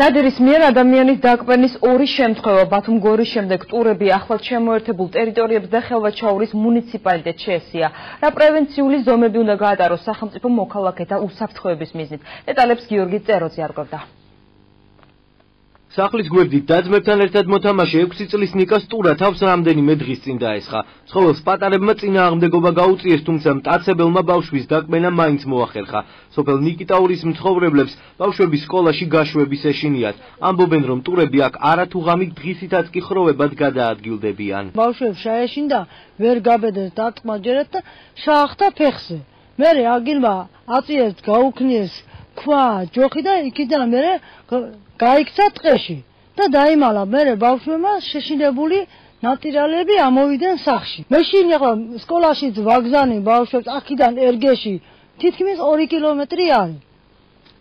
დადერის მიერ ადამიანის დაკბენის ორი შემთხვევა ბათუმ-გორის შემდეგ ტურები ახლად შემოერთებულ ტერიტორიებს და ხელვაჩაურის მუნიციპალიტეტს შეესია. რა პრევენციული ზომები უნდა გაატაროს სახელმწიფო მოქალაქეთა უსაფრთხოების მიზნით. დეტალებს გიორგი წეროძე არკვევდა. სახლის გვერდით დაძმებთან ერთად მოთამაშე 6 წლის ნიკას ტურა თავს რამდენიმე დღის წინ დაესხა. ცხოველს პატარებმა წინააღმდეგობა გაუწიეს, თუმცა მტაცებელმა ბავშვის დაკბენა მაინც მოახერხა. სოფელ ნიკიტაურის მცხოვრებლებს ბავშვების სკოლაში გაშვების ეშინიათ. ამბობენ, რომ ტურები აქ არათუღამი დღისითაც კი ხროვებად გადაადგილდებიან. ბავშვებს შეეშინდა, ვერ გაბედეს დარტყმა ჯერეთ და შაახთა ფეხზე. მერე აგილმა აწიეს გაუქნიეს ქვა ჯოხი და იქიდან მერე გაიქცა ტყეში და დაიმალა. მერე ბავშვებმა შეშინებული ნატირალები ამოვიდნენ სახლში. მეშინ ახლა სკოლაშიც ვაგზანი ბავშვებს აქედან ერგეში თითქმის 2 კილომეტრი არის.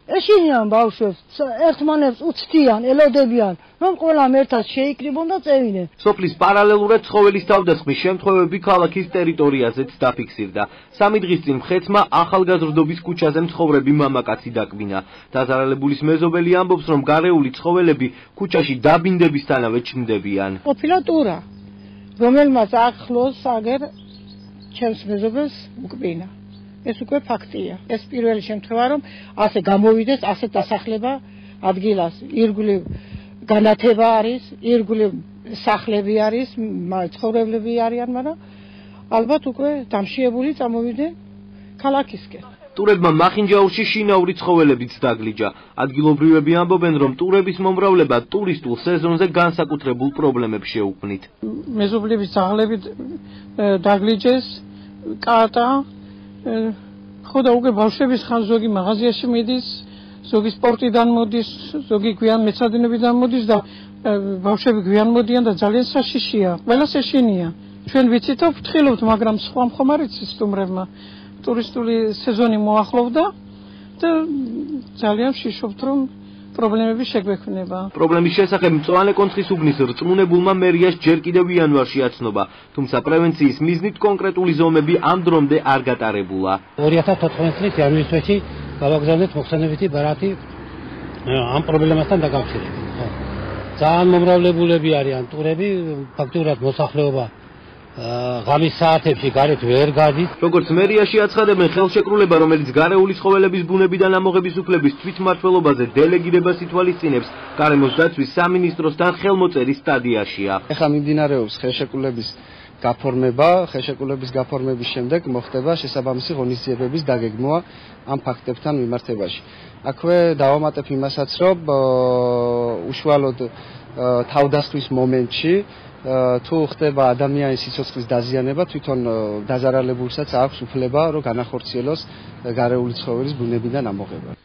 ეშინიან ბავშვებს, ერთმანეთს უცდიან, ელოდებიან, რომ ყველამ ერთად შეიკრიბონ და წევიდნენ. სოფლის პარალელურად ცხოველის თავდასხმის შემთხვევები ქალაქის ტერიტორიაზეც დაფიქსირდა. 3 დღის წინ მხეცმა ახალგაზრდობის ქუჩაზე მცხოვრები მამაკაცი დაკბინა. დაზარალებულის მეზობელი ამბობს, რომ გარეული ცხოველები ქუჩაში დაბინდებისთანავე ჩნდებიან. ყოფილა ტურა, რომელმაც ახლოს აგერ ჩემს მეზობელს უკბინა. ეს უკვე ფაქტია. ეს პირველი შემთხვევა, რომ ასე გამოვიდეს, ასე დასახლება ადგილას. ირგვლივ განათება არის, ირგვლივ სახლები არის, ცხოვრებლები არიან, მაგრამ ალბათ უკვე დამშიებული წამოვიდნენ ქალაქისკენ. ტურებმა მახინჯაურში შინაური ცხოველებიც დაგლიჯა. ადგილობრივები ამბობენ, რომ ტურების მომრავლება ტურისტულ სეზონზე განსაკუთრებულ პრობლემებს შეუქმნით. მეზობლების ძაღლები დაგლიჯეს, კატა ხო და უკვე ბავშვების ხან ზოგი მაღაზიაში მიდის, ზოგი სპორტიდან მოდის, ზოგი გვიან მეცადინებიდან მოდის და ბავშვები გვიან მოდიან და ძალიან საშიშია. ყველას ეშინია. ჩვენ ვიცით, რომ ვფრთხილობთ, მაგრამ სხვა მხომარიც სტუმრებმა ტურისტული სეზონი მოახლოვდა და ძალიან ვშიშობთ, რომ პრობლემები შეგვექმნება. პრობლემის შესახებ მწვანე კონცხის უბნის რწმუნებულმა მერიას ჯერ კიდევ იანვარში აცნობა, თუმცა პრევენციის მიზნით კონკრეტული ზომები ამ დრომდე არ გატარებულა. 2014 წლის იანვრის-თვეში გავაგზავნეთ მოხსენებითი ბარათი ამ პრობლემასთან დაკავშირებით. ძალიან მომრავლებულები არიან ტურები, ფაქტურად მოსახლეობა ღამის საათებში გარეთ ვერ გადის. როგორც მერიაში აცხადებენ, ხელშეკრულება, რომელიც გარეული ცხოველების ბუნებიდან ამოღების უფლების თვითმმართველობაზე დელეგირებას ითვალისწინებს, გარემოს დაცვის სამინისტროსთან ხელმოწერის სტადიაშია. ეხლა მიმდინარეობს ხელშეკრულების გაფორმება, ხელშეკრულების გაფორმების შემდეგ მოხდება შესაბამისი ღონისძიებების დაგეგმვა ამ ფაქტებთან მიმართებაში. აქვე დავამატებ იმასაც, რომ უშუალოდ თავდასხმის მომენტში თუ ხდება ადამიანის სიცოცხლის დაზიანება, თვითონ დაზარალებულსაც აქვს უფლება, რომ განახორციელოს გარეული ცხოველის ბუნებიდან ამოღება.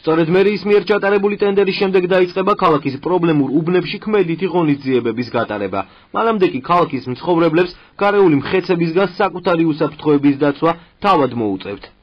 სწორედ მერიის მიერ ჩატარებული ტენდერის შემდეგ დაიწყება ქალაქის პრობლემურ უბნებში ქმედითი ღონისძიებების გატარება. მანამდე კი ქალაქის მცხოვრებლებს გარეული მხეცებისგან საკუთარი უსაფრთხოების დაცვა თავად მოუწევთ.